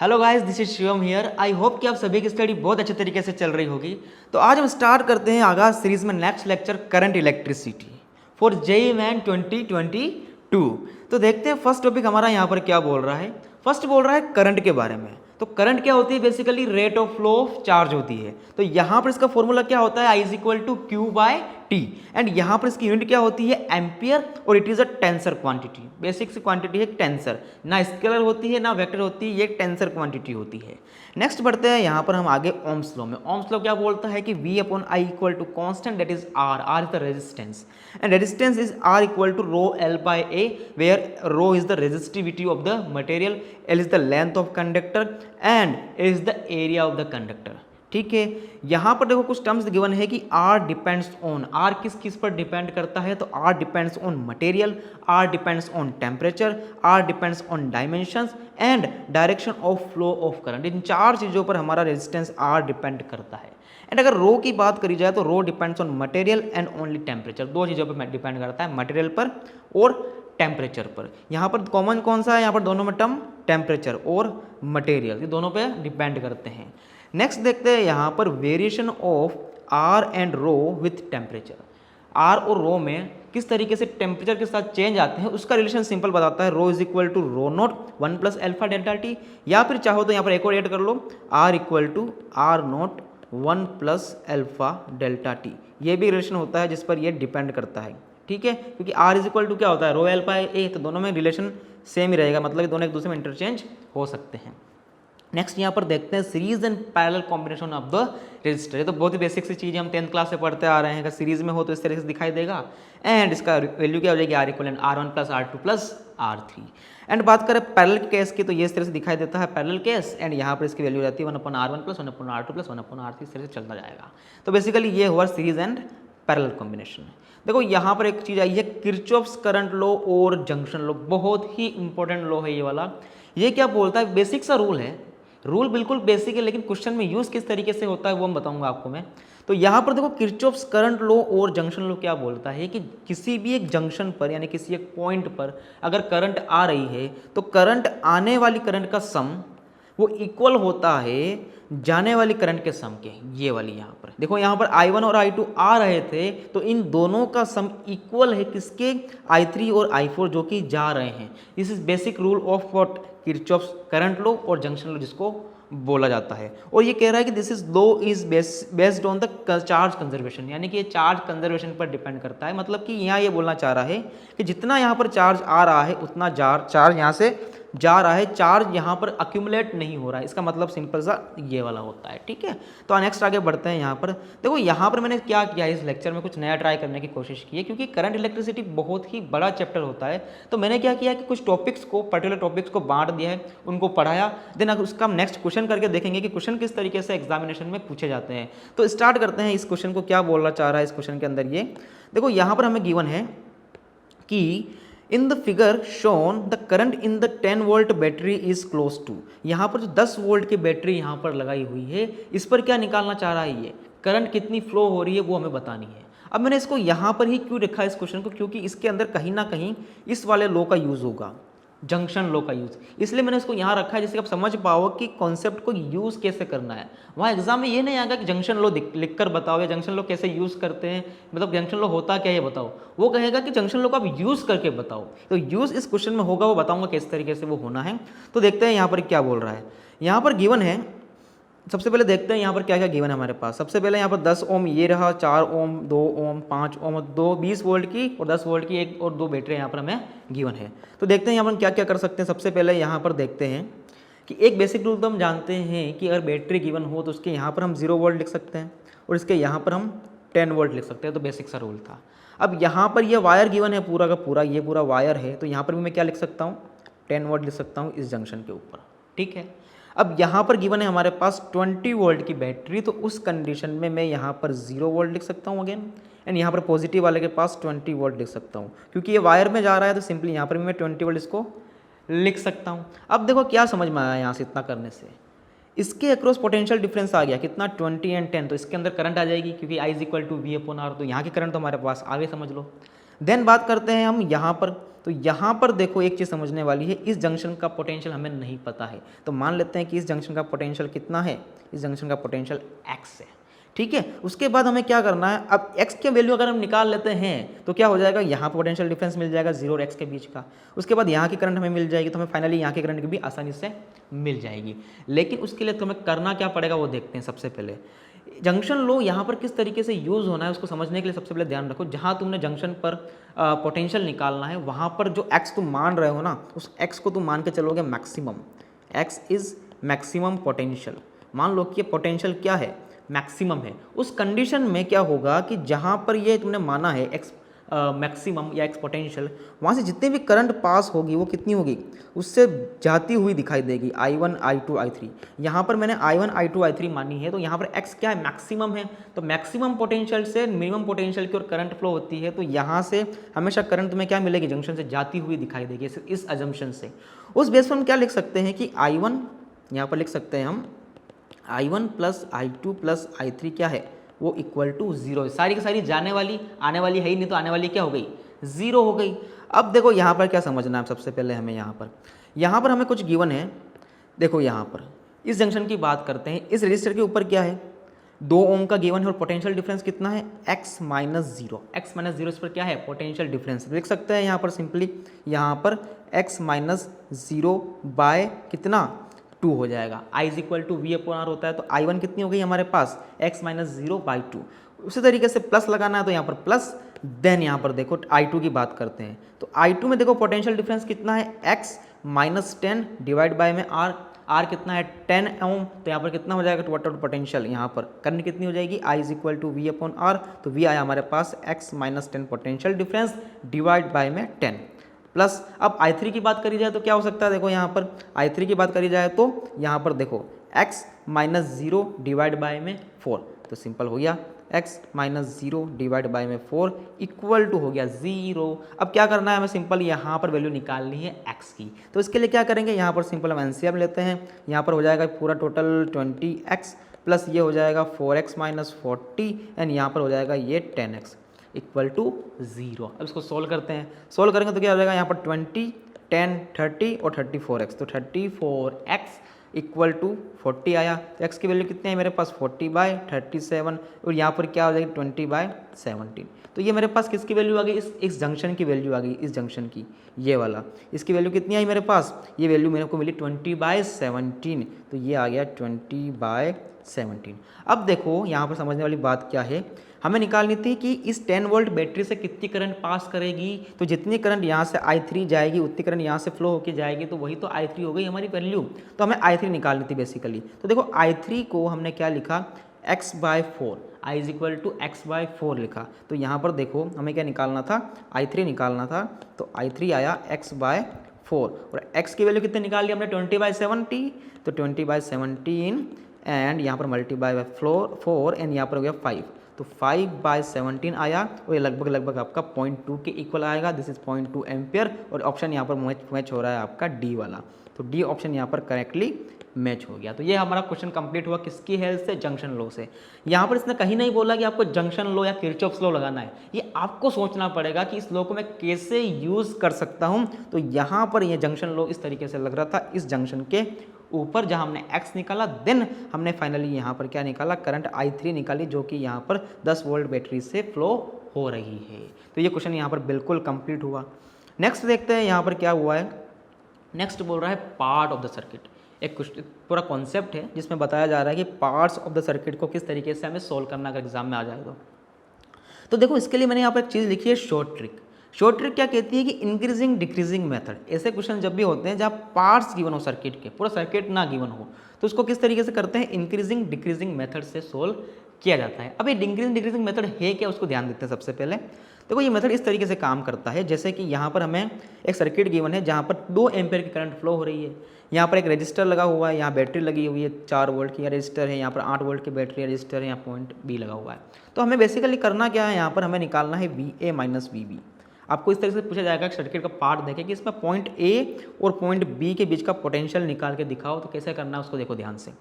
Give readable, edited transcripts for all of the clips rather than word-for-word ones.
Hello guys, this is Shivam here. I hope कि आप सभी की स्टडी बहुत अच्छे तरीके से चल रही होगी। तो आज हम स्टार्ट करते हैं आगाज सीरीज में next lecture current electricity for JEE main 2022। तो देखते हैं फर्स्ट टॉपिक हमारा यहाँ पर क्या बोल रहा है। फर्स्ट बोल रहा है करंट के बारे में। तो करंट क्या होती है? Basically rate of flow of charge होती है। तो यहाँ पर इसका फॉर्मूला क्या होता है? I is equal to Q by T. And यहाँ पर इसकी यूनिट क्या होती है? एम्पियर। और it is a tensor quantity. Basic सी क्वांटिटी है टेंसर, ना स्केलर होती है ना वेक्टर होती है, ये टेंसर क्वांटिटी होती है। नेक्स्ट बढ़ते हैं यहाँ पर हम आगे ओम्स लॉ में। ओम्स लॉ क्या बोलता है कि V upon I equal to constant that is R। R is the resistance and resistance is R equal to rho L by A, where rho is the resistivity of the material, L is the length of conductor and L is the area of the conductor. ठीक है, यहाँ पर देखो कुछ terms given है कि R depends on. R किस किस पर डिपेंड करता है? तो R depends on material, R depends on temperature, R depends on dimensions and direction of flow of current. इन चार चीज़ों पर हमारा रेजिस्टेंस R डिपेंड करता है। एंड अगर रो की बात करी जाए तो rho depends on material and only temperature. दो चीज़ों पर डिपेंड करता है, मटेरियल पर और टेम्परेचर पर। यहाँ पर कॉमन कौन सा है? यहाँ पर दोनों में टर्म टेम्परेचर और मटेरियल, ये दोनों पे डिपेंड करते हैं। नेक्स्ट देखते हैं यहाँ पर variation of R and rho with temperature. R और रो में किस तरीके से टेम्परेचर के साथ चेंज आते हैं उसका रिलेशन सिंपल बताता है। Rho is equal to rho naught 1 plus alpha delta T, या फिर चाहो तो यहाँ पर एक और ऐड कर लो, R equal to R naught 1 plus alpha delta T. ये भी रिलेशन होता है जिस पर ये डिपेंड करता है। ठीक है, क्योंकि आर इज इक्वल टू क्या होता है? रो एल्फा ए, तो दोनों में रिलेशन सेम ही रहेगा, मतलब दोनों एक दूसरे में इंटरचेंज हो सकते हैं। नेक्स्ट यहाँ पर देखते हैं series and parallel combination of the resistor. ये तो बहुत ही बेसिक सी चीज़ है, हम 10th क्लास से पढ़ते आ रहे हैं। अगर सीरीज में हो तो इस तरह से दिखाई देगा एंड इसका वैल्यू क्या हो जाएगी? R equal R1 plus R2 plus R3। And बात करें पैरेलल केस की तो ये इस तरह से दिखाई देता है पैरेलल केस, एंड यहाँ पर इसकी वैल्यू रहती है 1/R1 plus 1/R2 plus 1/R3, इस तरह से चलता जाएगा। तो बेसिकली ये हुआ सीरीज एंड पैरेलल कॉम्बिनेशन। देखो यहाँ पर एक चीज़ आई है, किरचॉफ्स करंट लॉ और जंक्शन लॉ। बहुत ही इंपॉर्टेंट लॉ है ये वाला। ये क्या बोलता है? बेसिक सा रूल है, रूल बिल्कुल बेसिक है, लेकिन क्वेश्चन में यूज किस तरीके से होता है वो हम बताऊंगा आपको मैं। तो यहाँ पर देखो किरचॉफ्स करंट लॉ और जंक्शन लॉ क्या बोलता है कि किसी भी एक जंक्शन पर यानी किसी एक पॉइंट पर अगर करंट आ रही है तो करंट आने वाली करंट का सम वो इक्वल होता है जाने वाली करंट के सम के। ये वाली यहाँ पर देखो, यहाँ पर I1 और I2 आ रहे थे तो इन दोनों का सम इक्वल है किसके? I3 और I4 जो कि जा रहे हैं। This is basic rule of what? Kirchhoff's current law और जंक्शन लॉ जिसको बोला जाता है। और ये कह रहा है कि this is law is based on the charge conservation, यानी कि ये चार्ज कंजर्वेशन पर डिपेंड करता है। मतलब कि यहाँ ये बोलना चाह रहा है कि जितना यहाँ पर चार्ज आ रहा है उतना चार्ज यहाँ से जा रहा है, चार्ज यहाँ पर अक्यूमुलेट नहीं हो रहा है। इसका मतलब सिंपल सा ये वाला होता है। ठीक है, तो नेक्स्ट आगे बढ़ते हैं। यहाँ पर देखो, यहाँ पर मैंने क्या किया है, इस लेक्चर में कुछ नया ट्राई करने की कोशिश की है, क्योंकि करंट इलेक्ट्रिसिटी बहुत ही बड़ा चैप्टर होता है। तो मैंने क्या किया कि कुछ टॉपिक्स को, पर्टिकुलर टॉपिक्स को बांट दिया है, उनको पढ़ाया। देन उसका हम नेक्स्ट क्वेश्चन करके देखेंगे कि क्वेश्चन किस तरीके से एग्जामिनेशन में पूछे जाते हैं। तो स्टार्ट करते हैं। इस क्वेश्चन को क्या बोलना चाह रहा है इस क्वेश्चन के अंदर? ये देखो, यहाँ पर हमें गिवन है कि in the figure shown the current in the 10 volt battery is close to. यहाँ पर जो 10 वोल्ट की बैटरी यहाँ पर लगाई हुई है, इस पर क्या निकालना चाह रहा है? ये करंट कितनी फ्लो हो रही है वो हमें बतानी है। अब मैंने इसको यहाँ पर ही क्यों रखा है इस क्वेश्चन को? क्योंकि इसके अंदर कहीं ना कहीं इस वाले लॉ का यूज होगा, जंक्शन लॉ का यूज। इसलिए मैंने इसको यहाँ रखा है जिससे आप समझ पाओ कि कॉन्सेप्ट को यूज कैसे करना है। वहाँ एग्जाम में ये नहीं आएगा कि जंक्शन लॉ लिख कर बताओ या जंक्शन लॉ कैसे यूज करते हैं, मतलब जंक्शन लॉ होता क्या है ये बताओ। वो कहेगा कि जंक्शन लॉ को आप यूज करके बताओ। तो यूज इस क्वेश्चन में होगा, वो बताऊंगा किस तरीके से वो होना है। तो देखते हैं यहाँ पर क्या बोल रहा है। यहाँ पर गिवन है, सबसे पहले देखते हैं यहाँ पर क्या क्या गिवन है हमारे पास। सबसे पहले यहाँ पर 10 ओम ये रहा, 4 ओम, 2 ओम, 5 ओम, 2 20 वोल्ट की और 10 वोल्ट की एक और 2 बैटरी यहाँ पर हमें गिवन है। तो देखते हैं यहाँ पर क्या क्या कर सकते हैं। सबसे पहले यहाँ पर देखते हैं कि एक बेसिक रूल तो हम जानते हैं कि अगर बैटरी गिवन हो तो उसके यहाँ पर हम 0 वोल्ट लिख सकते हैं और इसके यहाँ पर हम 10 वोल्ट लिख सकते हैं। तो बेसिक सा रूल था। अब यहाँ पर यह वायर गिवन है पूरा का पूरा, ये पूरा वायर है, तो यहाँ पर भी मैं क्या लिख सकता हूँ? 10 वोल्ट लिख सकता हूँ इस जंक्शन के ऊपर। ठीक है, अब यहाँ पर गिवन है हमारे पास 20 वोल्ट की बैटरी, तो उस कंडीशन में मैं यहाँ पर 0 वोल्ट लिख सकता हूँ अगेन, एंड यहाँ पर पॉजिटिव वाले के पास 20 वोल्ट लिख सकता हूँ। क्योंकि ये वायर में जा रहा है तो सिंपली यहाँ पर भी मैं 20 वोल्ट इसको लिख सकता हूँ। अब देखो क्या समझ में आया यहाँ से इतना करने से, इसके अक्रॉस पोटेंशियल डिफरेंस आ गया कितना? 20 एंड 10, तो इसके अंदर करंट आ जाएगी क्योंकि I is equal to V upon R। तो यहाँ की करंट तो हमारे पास आगे समझ लो। देन बात करते हैं हम यहाँ पर तो यहाँ पर देखो एक चीज़ समझने वाली है, इस जंक्शन का पोटेंशियल हमें नहीं पता है, तो मान लेते हैं कि इस जंक्शन का पोटेंशियल कितना है, इस जंक्शन का पोटेंशियल x है, ठीक है। उसके बाद हमें क्या करना है, अब x के वैल्यू अगर हम निकाल लेते हैं तो क्या हो जाएगा, यहाँ पोटेंशियल डिफरेंस मिल जाएगा 0 और x के बीच का। उसके बाद यहाँ की करंट हमें मिल जाएगी, तो हमें फाइनली यहाँ की करंट की भी आसानी से मिल जाएगी। लेकिन उसके लिए तो हमें करना क्या पड़ेगा वो देखते हैं। सबसे पहले जंक्शन लो यहाँ पर किस तरीके से यूज़ होना है उसको समझने के लिए सबसे पहले ध्यान रखो, जहाँ तुमने जंक्शन पर पोटेंशियल निकालना है वहाँ पर जो x तुम मान रहे हो ना, उस x को तुम मान के चलोगे maximum, x is maximum potential. मान लो कि ये पोटेंशियल क्या है, मैक्सिमम है। उस कंडीशन में क्या होगा कि जहाँ पर ये तुमने माना है x मैक्सिमम या एक्स पोटेंशियल, वहाँ से जितनी भी करंट पास होगी वो कितनी होगी, उससे जाती हुई दिखाई देगी, I1 I2 I3। यहाँ पर मैंने I1 I2 I3 मानी है, तो यहाँ पर x क्या है, मैक्सिमम है। तो मैक्सिमम पोटेंशियल से मिनिमम पोटेंशियल की ओर करंट फ्लो होती है, तो यहाँ से हमेशा करंट तुम्हें क्या मिलेगी, जंक्शन से जाती हुई दिखाई देगी, इस अजम्पशन से। उस बेस पर हम क्या लिख सकते हैं कि I1 यहाँ पर लिख सकते हैं हम I1 plus I2 plus I3 क्या है, वो इक्वल टू 0। सारी की सारी जाने वाली आने वाली है ही नहीं, तो आने वाली क्या हो गई, 0 हो गई। अब देखो यहाँ पर क्या समझना है, सबसे पहले हमें यहाँ पर हमें कुछ गिवन है। देखो यहाँ पर इस जंक्शन की बात करते हैं, इस रजिस्टर के ऊपर क्या है, 2 ओम का गिवन है और पोटेंशियल डिफरेंस कितना है, x माइनस 0। इस पर क्या है, पोटेंशियल डिफरेंस लिख सकते हैं यहाँ पर सिंपली, यहाँ पर x माइनस 0 बाय कितना 2 हो जाएगा। I is equal to V upon R होता है, तो I1 कितनी हो गई हमारे पास, x माइनस 0 बाई 2। उसी तरीके से प्लस लगाना है तो यहाँ पर प्लस, देन यहाँ पर देखो I2 की बात करते हैं, तो I2 में देखो पोटेंशियल डिफरेंस कितना है, x माइनस 10 डिवाइड बाय में r कितना है 10 ओम, तो यहाँ पर कितना हो जाएगा टोटल पोटेंशियल, यहाँ पर करंट कितनी हो जाएगी, I is equal to V upon R, तो v आया हमारे पास x minus 10 potential difference divide by में 10 प्लस। अब I3 की बात करी जाए तो क्या हो सकता है, देखो यहाँ पर I3 की बात करी जाए तो यहाँ पर देखो x माइनस 0 डिवाइड बाय में 4, तो सिंपल हो गया x माइनस 0 डिवाइड बाय में 4 इक्वल टू हो गया 0। अब क्या करना है हमें, सिंपल यहाँ पर वैल्यू निकालनी है x की, तो इसके लिए क्या करेंगे, यहाँ पर सिंपल हम एलसीएम लेते हैं। यहाँ पर हो जाएगा पूरा टोटल 20x प्लस ये हो जाएगा 4x माइनस 40 एंड यहाँ पर हो जाएगा ये 10x इक्वल टू 0। अब इसको सोल्व करते हैं, सोल्व करेंगे तो क्या हो जाएगा, यहाँ पर 20 10 30 और 34x, तो 34x इक्वल टू 40 आया। तो x की वैल्यू कितनी है मेरे पास, 40/37 और यहाँ पर क्या हो जाएगी 20/17। तो ये मेरे पास किसकी वैल्यू आ गई, इस जंक्शन की वैल्यू आ गई, इस जंक्शन की, ये वाला, इसकी वैल्यू कितनी आई मेरे पास, ये वैल्यू मेरे को मिली 20/17, तो ये आ गया 20/17। अब देखो यहाँ पर समझने वाली बात क्या है, हमें निकालनी थी कि इस 10 वोल्ट बैटरी से कितनी करंट पास करेगी, तो जितनी करंट यहाँ से I3 जाएगी उतनी करंट यहाँ से फ्लो होकर जाएगी, तो वही तो I3 हो गई हमारी वैल्यू। तो हमें I3 निकालनी थी बेसिकली, तो देखो I3 को हमने क्या लिखा, x/4, I is equal to x/4 लिखा। तो यहाँ पर देखो हमें क्या निकालना था, I3 निकालना था, तो I3 आया x/4 और x की वैल्यू कितने निकाल ली हमने 20/70, तो 20/17 एंड यहाँ पर मल्टीप्लाई बाय 4 एंड यहाँ पर हो गया 5, तो 5/17 आया और ये लगभग आपका 0.2 के इक्वल आएगा। दिस इज 0.2 एम्पियर और ऑप्शन यहाँ पर मैच हो रहा है आपका डी वाला, तो डी ऑप्शन यहाँ पर करेक्टली मैच हो गया। तो ये हमारा क्वेश्चन कंप्लीट हुआ किसकी हेल्प से, जंक्शन लॉ से। यहाँ पर इसने कहीं नहीं बोला कि आपको जंक्शन लॉ या किरचॉफ्स लॉ लगाना है, ये आपको सोचना पड़ेगा कि इस लॉ को मैं कैसे यूज कर सकता हूँ। तो यहाँ पर ये जंक्शन लॉ इस तरीके से लग रहा था, इस जंक्शन के ऊपर जहाँ हमने x निकाला, देन हमने फाइनली यहाँ पर क्या निकाला, करंट I3 निकाली, जो कि यहाँ पर 10 वोल्ट बैटरी से फ्लो हो रही है। तो ये क्वेश्चन यहाँ पर बिल्कुल कंप्लीट हुआ। नेक्स्ट देखते हैं यहाँ पर क्या हुआ है। नेक्स्ट बोल रहा है पार्ट ऑफ द सर्किट, एक पूरा कॉन्सेप्ट है जिसमें बताया जा रहा है कि पार्ट्स ऑफ द सर्किट को किस तरीके से हमें सोल्व करना अगर एग्जाम में आ जाए तो देखो इसके लिए मैंने यहाँ पर एक चीज़ लिखी है, शॉर्ट ट्रिक। शॉर्ट ट्रिक क्या कहती है कि इंक्रीजिंग डिक्रीजिंग मेथड। ऐसे क्वेश्चन जब भी होते हैं जहाँ पार्ट्स गिवन हो सर्किट के, पूरा सर्किट ना गिवन हो, तो उसको किस तरीके से करते हैं, इंक्रीजिंग डिक्रीजिंग मेथड से सोल्व किया जाता है। अब ये इंक्रीजिंग डिक्रीजिंग मेथड है क्या, उसको ध्यान देते हैं। सबसे पहले देखो ये मेथड इस तरीके से काम करता है, जैसे कि यहाँ पर हमें एक सर्किट गिवन है जहाँ पर 2 एम्पेयर की करंट फ्लो हो रही है। यहाँ पर एक रजिस्टर लगा हुआ है, यहाँ बैटरी लगी हुई है, 4 वोल्ट की रजिस्टर है, यहाँ पर 8 वोल्ट की बैटरी रजिस्टर है, यहाँ पॉइंट बी लगा हुआ है। तो हमें बेसिकली करना क्या है, यहाँ पर हमें निकालना है VA माइनस VB। आपको इस तरह से पूछा जाएगा कि सर्किट का पार्ट देखें कि इसमें पॉइंट A और पॉइंट B के बीच का पोटेंशियल निकाल के दिखाओ, तो कैसे करना है उसको देखो ध्यान से।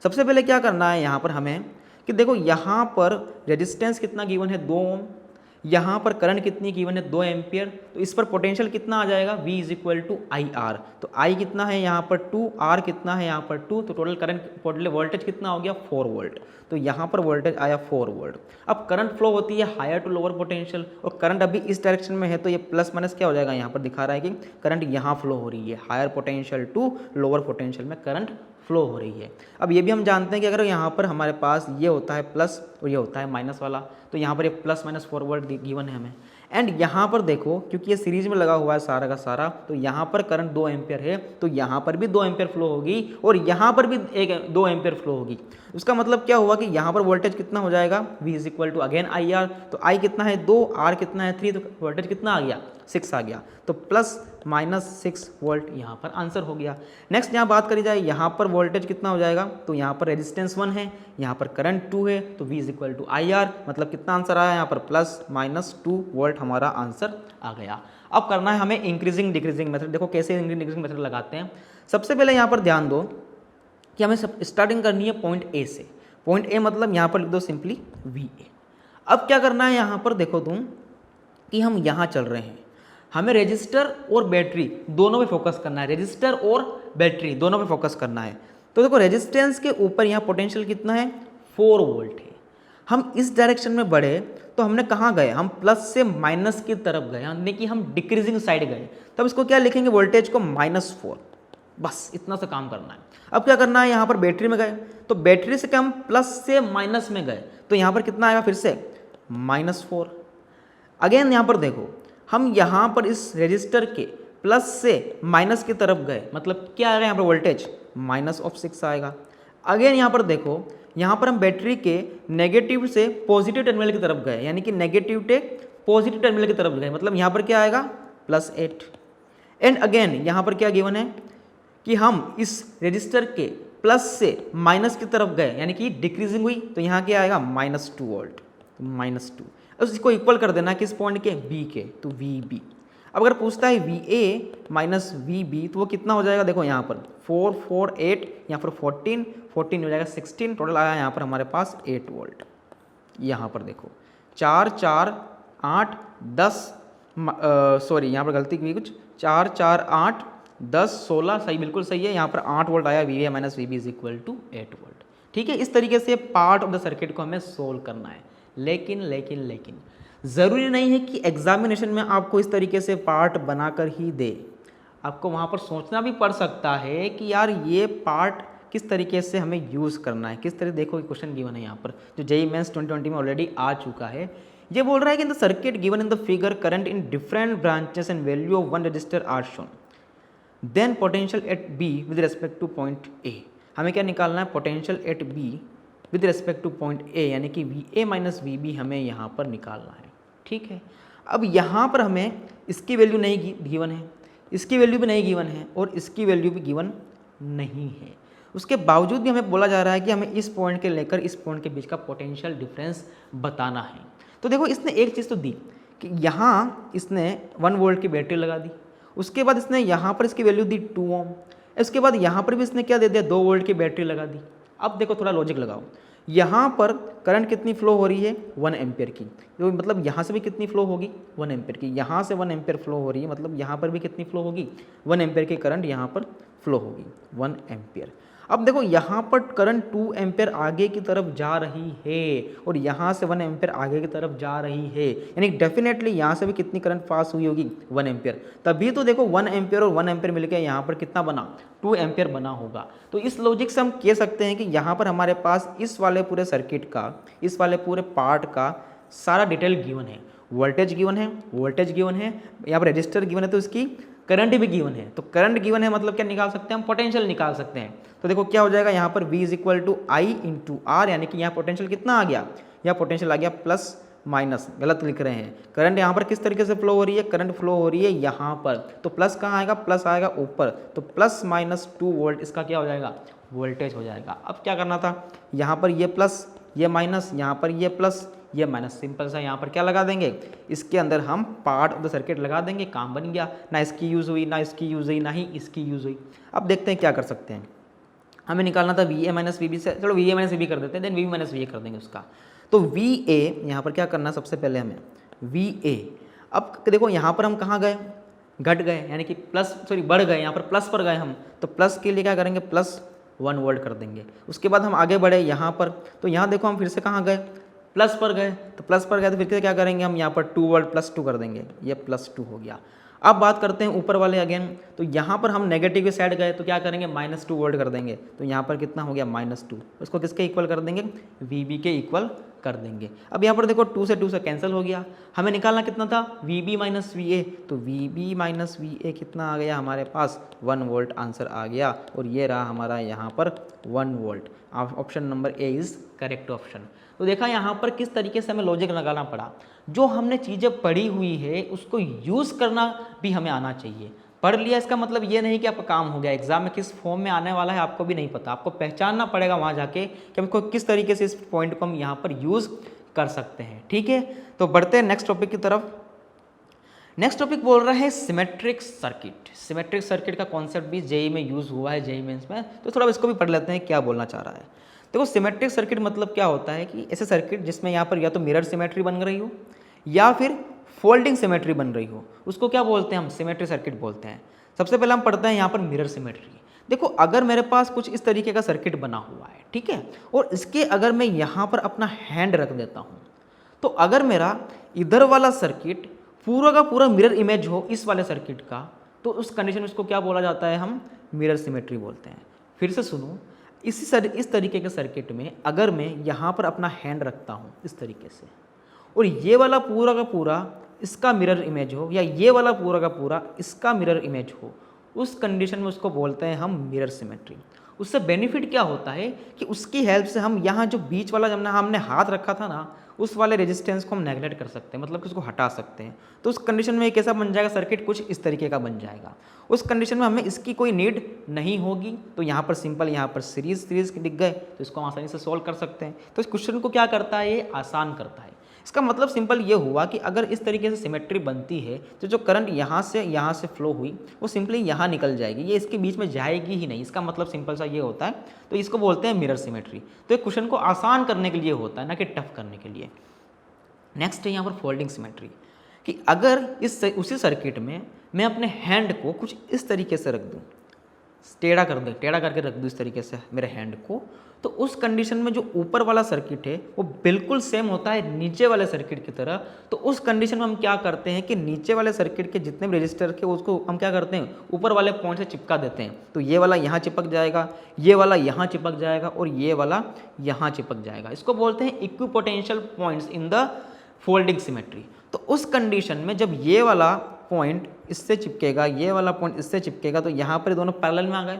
सबसे पहले क्या करना है यहाँ पर हमें कि देखो यहाँ पर रेजिस्टेंस कितना गिवन है, 2 ओम, यहाँ पर करंट कितनी गिवन है 2 एम्पियर, तो इस पर पोटेंशियल कितना आ जाएगा V is equal to I R. तो I कितना है यहाँ पर 2, R कितना है यहाँ पर 2, तो टोटल करंट टोटल वोल्टेज कितना हो गया 4 वोल्ट। तो यहाँ पर वोल्टेज आया 4 वोल्ट। अब करंट फ्लो होती है हायर टू लोअर पोटेंशियल, और करंट अभी इस डायरेक्शन में है तो ये प्लस माइनस क्या हो जाएगा, यहाँ पर दिखा रहा है कि करंट यहाँ फ्लो हो रही है, higher potential to lower potential में करंट फ्लो हो रही है। अब ये भी हम जानते हैं कि अगर यहाँ पर हमारे पास ये होता है प्लस और ये होता है माइनस वाला, तो यहाँ पर ये प्लस माइनस 4 वोल्ट गिवन है हमें। एंड यहाँ पर देखो क्योंकि ये सीरीज में लगा हुआ है सारा का सारा, तो यहाँ पर करंट 2 एम्पियर है, तो यहाँ पर भी 2 एम्पियर फ्लो होगी और यहाँ पर भी 2 एम्पियर फ्लो होगी। उसका मतलब क्या हुआ कि यहाँ पर वोल्टेज कितना हो जाएगा V is equal to again I R. तो I कितना है 2, R कितना है 3, तो वोल्टेज कितना आ गया 6 आ गया। तो प्लस माइनस 6 वोल्ट यहाँ पर आंसर हो गया। नेक्स्ट यहाँ बात करी जाए, यहाँ पर वोल्टेज कितना हो जाएगा, तो यहाँ पर रेजिस्टेंस 1 है, यहाँ पर करंट 2 है, तो V is equal to I R, मतलब कितना आंसर आया यहाँ पर प्लस माइनस 2 वोल्ट हमारा आंसर आ गया। अब करना है हमें इंक्रीजिंग डिक्रीजिंग मेथड। देखो कैसे इंक्रीजिंग डिक्रीजिंग मेथड लगाते हैं। सबसे पहले यहाँ पर ध्यान दो कि हमें स्टार्टिंग करनी है पॉइंट ए से। पॉइंट ए मतलब यहाँ पर लिख दो सिंपली VA। अब क्या करना है यहाँ पर देखो तुम कि हम यहाँ चल रहे हैं, हमें रेजिस्टर और बैटरी दोनों पे फोकस करना है, रेजिस्टर और बैटरी दोनों पे फोकस करना है। तो देखो रेजिस्टेंस के ऊपर यहाँ पोटेंशियल कितना है 4 वोल्ट है। हम इस डायरेक्शन में बढ़े तो हमने कहाँ गए, हम प्लस से माइनस की तरफ गए, यानी कि हम डिक्रीजिंग साइड गए। तब इसको क्या लिखेंगे वोल्टेज को -4, बस इतना सा काम करना है। अब क्या करना है, यहाँ पर बैटरी में गए तो बैटरी से क्या हम प्लस से माइनस में गए, तो यहाँ पर कितना आएगा फिर से -4। अगेन यहाँ पर देखो हम यहाँ पर इस रेजिस्टर के प्लस से माइनस की तरफ गए, मतलब क्या आएगा यहाँ पर वोल्टेज -6 आएगा। अगेन यहाँ पर देखो, यहाँ पर हम बैटरी के नेगेटिव से पॉजिटिव टर्मिनल की तरफ गए, यानी कि नेगेटिव से पॉजिटिव टर्मिनल की तरफ गए, मतलब यहाँ पर क्या आएगा +8। एंड अगेन यहाँ पर क्या गिवन है कि हम इस रेजिस्टर के प्लस से माइनस की तरफ गए, यानी कि डिक्रीजिंग हुई, तो यहाँ क्या आएगा -2 वोल्ट, -2। अब इसको इक्वल कर देना किस पॉइंट के, B के, तो VB। अब अगर पूछता है VA VB तो वो कितना हो जाएगा, देखो यहाँ पर 4 4 8, यहाँ पर 14 14 हो जाएगा 16, टोटल आया यहाँ पर हमारे पास 8 वोल्ट। यहाँ पर देखो 4 4 8 10 सॉरी यहाँ पर गलती की कुछ, 4 4 8 10 16, सही बिल्कुल सही है। यहाँ पर 8 वोल्ट आया, VA VB is equal to 8 volt. ठीक है, इस तरीके से पार्ट ऑफ द सर्किट को हमें सोल्व करना है। लेकिन ज़रूरी नहीं है कि एग्जामिनेशन में आपको इस तरीके से पार्ट बनाकर ही दे, आपको वहाँ पर सोचना भी पड़ सकता है कि यार ये पार्ट किस तरीके से हमें यूज़ करना है, किस तरह। देखो क्वेश्चन गिवन है यहाँ पर जो JEE मेंस 2020 में ऑलरेडी आ चुका है। ये बोल रहा है कि in the circuit given in the figure current in different branches and value of one resistor are shown, then potential at B with respect to point A। हमें क्या निकालना है, potential at B with respect to point A, यानी कि VA VB हमें यहाँ पर निकालना है। ठीक है, अब यहाँ पर हमें इसकी वैल्यू नहीं गिवन है, इसकी वैल्यू भी नहीं गिवन है और इसकी वैल्यू भी गिवन नहीं है। उसके बावजूद भी हमें बोला जा रहा है कि हमें इस पॉइंट के लेकर इस पॉइंट के बीच का पोटेंशियल डिफरेंस बताना है। तो देखो इसने एक चीज़ तो दी कि यहाँ इसने 1 वोल्ट की बैटरी लगा दी, उसके बाद इसने यहाँ पर इसकी वैल्यू दी 2 ओम, इसके बाद यहाँ पर भी इसने क्या दे दिया 2 वोल्ट की बैटरी लगा दी। अब देखो थोड़ा लॉजिक लगाओ, यहाँ पर करंट कितनी फ्लो हो रही है 1 एम्पियर की, तो मतलब यहाँ से भी कितनी फ्लो होगी 1 एम्पियर की, यहाँ से 1 एम्पियर फ्लो हो रही है, मतलब यहाँ पर भी कितनी फ्लो होगी 1 एम्पियर की करंट यहाँ पर फ्लो होगी 1 एम्पियर। अब देखो यहाँ पर करंट 2 एम्पियर आगे की तरफ जा रही है और यहाँ से 1 एम्पियर आगे की तरफ जा रही है, यानी डेफिनेटली यहाँ से भी कितनी करंट पास हुई होगी 1 एम्पियर। तभी तो देखो 1 एम्पियर और 1 एम्पियर मिलकर यहाँ पर कितना बना 2 एम्पियर बना होगा। तो इस लॉजिक से हम कह सकते हैं कि यहाँ पर हमारे पास इस वाले पूरे सर्किट का, इस वाले पूरे पार्ट का सारा डिटेल गिवन है, वोल्टेज गिवन है, यहाँ पर रजिस्टर गिवन है, तो इसकी करंट भी गिवन है। तो करंट गिवन है मतलब क्या निकाल सकते हैं हम, पोटेंशियल निकाल सकते हैं। तो देखो क्या हो जाएगा यहाँ पर V is equal to I into R, यानी कि यहाँ पोटेंशियल कितना आ गया, यहाँ पोटेंशियल आ गया प्लस माइनस, गलत लिख रहे हैं। करंट यहाँ पर किस तरीके से फ्लो हो रही है, करंट फ्लो हो रही है यहाँ पर, तो प्लस कहाँ आएगा, प्लस आएगा ऊपर, तो +-2 वोल्ट इसका क्या हो जाएगा वोल्टेज हो जाएगा। अब क्या करना था, यहाँ पर ये प्लस ये माइनस, यहाँ पर ये प्लस ये माइनस, सिंपल सा यहाँ पर क्या लगा देंगे, इसके अंदर हम पार्ट ऑफ द सर्किट लगा देंगे, काम बन गया। ना इसकी यूज़ हुई, ना इसकी यूज़ हुई, ना ही इसकी यूज़ हुई। अब देखते हैं क्या कर सकते हैं, हमें निकालना था VA VB से, चलो VA VB कर देते हैं, देन VB VA कर देंगे उसका। तो VA यहाँ पर क्या करना है, सबसे पहले हमें VA। अब देखो यहाँ पर हम कहाँ गए, घट गए, यानी कि बढ़ गए, यहाँ पर प्लस पर गए हम, तो प्लस के लिए क्या करेंगे, +1 वोल्ट कर देंगे। उसके बाद हम आगे बढ़े यहाँ पर, तो यहाँ देखो हम फिर से कहाँ गए, प्लस पर गए, तो प्लस पर गए तो फिर से क्या करेंगे हम, यहाँ पर 2 वोल्ट +2 कर देंगे, ये +2 हो गया। अब बात करते हैं ऊपर वाले अगेन, तो यहाँ पर हम नेगेटिव के साइड गए तो क्या करेंगे, -2 वोल्ट कर देंगे, तो यहाँ पर कितना हो गया, -2। इसको किसके इक्वल कर देंगे, VB के इक्वल कर देंगे। अब यहाँ पर देखो 2 से 2 से कैंसिल हो गया, हमें निकालना कितना था, VB - VA, तो VB - VA कितना आ गया हमारे पास, 1 वोल्ट आंसर आ गया, और ये रहा हमारा यहाँ पर 1 volt. Option number A is correct option. तो देखा यहाँ पर किस तरीके से हमें लॉजिक लगाना पड़ा, जो हमने चीज़ें पढ़ी हुई है उसको यूज़ करना भी हमें आना चाहिए। पढ़ लिया इसका मतलब ये नहीं कि आपका काम हो गया, एग्जाम में किस फॉर्म में आने वाला है आपको भी नहीं पता, आपको पहचानना पड़ेगा वहाँ जाके कि हमको किस तरीके से इस पॉइंट को हम यहाँ पर यूज़ कर सकते हैं। ठीक है, तो बढ़ते हैं नेक्स्ट टॉपिक की तरफ। नेक्स्ट टॉपिक बोल रहा है सिमेट्रिक सर्किट। सिमेट्रिक सर्किट का कॉन्सेप्ट भी जेई में यूज़ हुआ है, जेई मेंस में, तो थोड़ा इसको भी पढ़ लेते हैं क्या बोलना चाह रहा है। देखो सिमेट्रिक सर्किट मतलब क्या होता है कि ऐसे सर्किट जिसमें यहाँ पर या तो मिरर सिमेट्री बन रही हो या फिर फोल्डिंग सिमेट्री बन रही हो, उसको क्या बोलते हैं हम, सिमेट्रिक सर्किट बोलते हैं। सबसे पहले हम पढ़ते हैं यहाँ पर मिरर सिमेट्री। देखो अगर मेरे पास कुछ इस तरीके का सर्किट बना हुआ है, ठीक है, और इसके अगर मैं यहाँ पर अपना हैंड रख देता हूँ, तो अगर मेरा इधर वाला सर्किट पूरा का पूरा मिरर इमेज हो इस वाले सर्किट का, तो उस कंडीशन में इसको क्या बोला जाता है, हम मिरर सिमेट्री बोलते हैं। फिर से सुनो, इस तरीके के सर्किट में अगर मैं यहाँ पर अपना हैंड रखता हूँ इस तरीके से, और ये वाला पूरा का पूरा इसका मिरर इमेज हो, या ये वाला पूरा का पूरा इसका मिरर इमेज हो, उस कंडीशन में उसको बोलते हैं हम मिरर सिमेट्री। उससे बेनिफिट क्या होता है कि उसकी हेल्प से हम यहाँ जो बीच वाला जब ना हमने हाथ रखा था ना, उस वाले रेजिस्टेंस को हम नेगलेक्ट कर सकते हैं, मतलब कि उसको हटा सकते हैं। तो उस कंडीशन में एक ऐसा बन जाएगा सर्किट, कुछ इस तरीके का बन जाएगा। उस कंडीशन में हमें इसकी कोई नीड नहीं होगी, तो यहाँ पर सिंपल यहाँ पर सीरीज दिख गए, तो इसको हम आसानी से सॉल्व कर सकते हैं। तो इस क्वेश्चन को क्या करता है, ये आसान करता है। इसका मतलब सिंपल ये हुआ कि अगर इस तरीके से सिमेट्री बनती है तो जो करंट यहाँ से फ्लो हुई वो सिंपली यहाँ निकल जाएगी, ये इसके बीच में जाएगी ही नहीं। इसका मतलब सिंपल सा ये होता है, तो इसको बोलते हैं मिरर सिमेट्री। तो एक क्वेश्चन को आसान करने के लिए होता है, ना कि टफ करने के लिए। नेक्स्ट है यहाँ पर फोल्डिंग सिमेट्री, कि अगर उसी सर्किट में मैं अपने हैंड को कुछ इस तरीके से रख दूँ, टेढ़ा करके रख दूँ इस तरीके से मेरे हैंड को, तो उस कंडीशन में जो ऊपर वाला सर्किट है वो बिल्कुल सेम होता है नीचे वाले सर्किट की तरह। तो उस कंडीशन में हम क्या करते हैं कि नीचे वाले सर्किट के जितने भी रजिस्टर के उसको हम क्या करते हैं, ऊपर वाले पॉइंट से चिपका देते हैं। तो ये वाला यहाँ चिपक जाएगा, ये वाला यहाँ चिपक जाएगा, और ये वाला यहाँ चिपक जाएगा। इसको बोलते हैं equipotential points in the folding symmetry. तो उस कंडीशन में जब ये वाला पॉइंट इससे चिपकेगा, ये वाला पॉइंट इससे चिपकेगा, तो यहाँ पर दोनों पैरेलल में आ गए।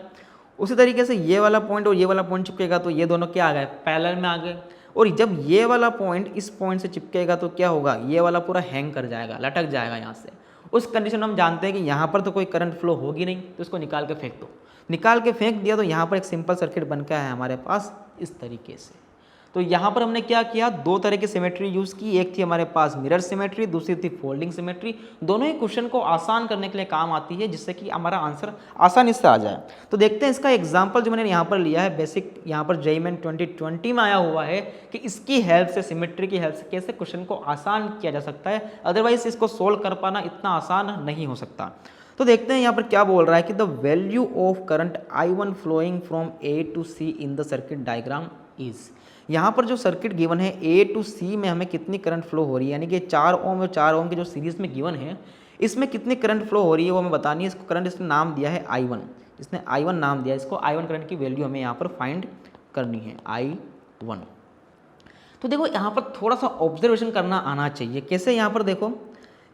उसी तरीके से ये वाला पॉइंट और ये वाला पॉइंट चिपकेगा, तो ये दोनों क्या आ गए, पैरेलल में आ गए। और जब ये वाला पॉइंट इस पॉइंट से चिपकेगा तो क्या होगा, ये वाला पूरा हैंग कर जाएगा, लटक जाएगा यहाँ से। उस कंडीशन में हम जानते हैं कि यहाँ पर तो कोई करंट फ्लो होगी नहीं, तो इसको निकाल के फेंक दो। निकाल के फेंक दिया तो यहाँ पर एक सिंपल सर्किट बन के है हमारे पास इस तरीके से। तो यहाँ पर हमने क्या किया, दो तरह की सिमेट्री यूज़ की। एक थी हमारे पास मिरर सिमेट्री, दूसरी थी फोल्डिंग सिमेट्री। दोनों ही क्वेश्चन को आसान करने के लिए काम आती है, जिससे कि हमारा आंसर आसानी से आ जाए। तो देखते हैं इसका एग्जाम्पल जो मैंने यहाँ पर लिया है, बेसिक यहाँ पर जेईई मेन 2020 में आया हुआ है कि इसकी हेल्प से, सिमेट्री की हेल्प से कैसे क्वेश्चन को आसान किया जा सकता है। अदरवाइज इसको सोल्व कर पाना इतना आसान नहीं हो सकता। तो देखते हैं यहाँ पर क्या बोल रहा है कि the value of current I1 flowing from A to C in the circuit diagram is. यहाँ पर जो सर्किट गिवन है A to C में हमें कितनी करंट फ्लो हो रही है, यानी कि 4 ओम और 4 ओम की जो सीरीज में गिवन है, इसमें कितनी करंट फ्लो हो रही है वो हमें बतानी है। इसको करंट इसने नाम दिया है I1, इसने I1 नाम दिया, इसको I1 करंट की वैल्यू हमें यहाँ पर फाइंड करनी है, I1। तो देखो यहाँ पर थोड़ा सा ऑब्जर्वेशन करना आना चाहिए। कैसे, यहाँ पर देखो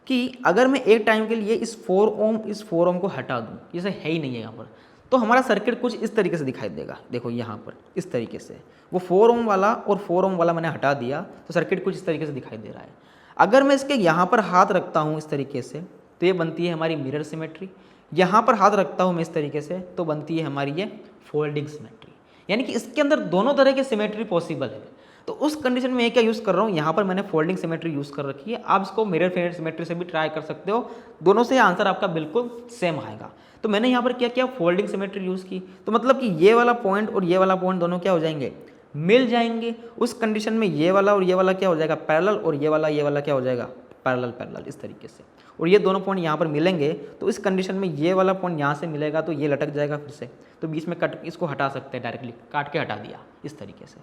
कि अगर मैं एक टाइम के लिए इस 4 ओम को हटा दूँ, जैसे है ही नहीं है यहाँ पर, तो हमारा सर्किट कुछ इस तरीके से दिखाई देगा। देखो यहाँ पर इस तरीके से वो 4 ओम वाला और 4 ओम वाला मैंने हटा दिया, तो सर्किट कुछ इस तरीके से दिखाई दे रहा है। अगर मैं इसके यहाँ पर हाथ रखता हूँ इस तरीके से, तो ये बनती है हमारी मिरर सिमेट्री। यहाँ पर हाथ रखता हूँ मैं इस तरीके से, तो बनती है हमारी ये फोल्डिंग सिमेट्री। यानी कि इसके अंदर दोनों तरह की सिमेट्री पॉसिबल है। तो उस कंडीशन में क्या यूज़ कर रहा हूँ, यहाँ पर मैंने फोल्डिंग सिमेट्री यूज़ कर रखी है। आप इसको मिरर सिमेट्री से भी ट्राई कर सकते हो, दोनों से आंसर आपका बिल्कुल सेम आएगा। तो मैंने यहाँ पर क्या किया, फोल्डिंग सिमेट्री यूज़ की, तो मतलब कि ये वाला पॉइंट और ये वाला पॉइंट दोनों क्या हो जाएंगे, मिल जाएंगे। उस कंडीशन में ये वाला और ये वाला क्या हो जाएगा, पैरेलल, और ये वाला क्या हो जाएगा, पैरेलल पैरेलल इस तरीके से, और ये दोनों पॉइंट यहाँ पर मिलेंगे तो इस कंडीशन में ये वाला पॉइंट यहाँ से मिलेगा तो ये लटक जाएगा फिर से, तो बीच में कट इसको हटा सकते हैं, डायरेक्टली काट के हटा दिया इस तरीके से।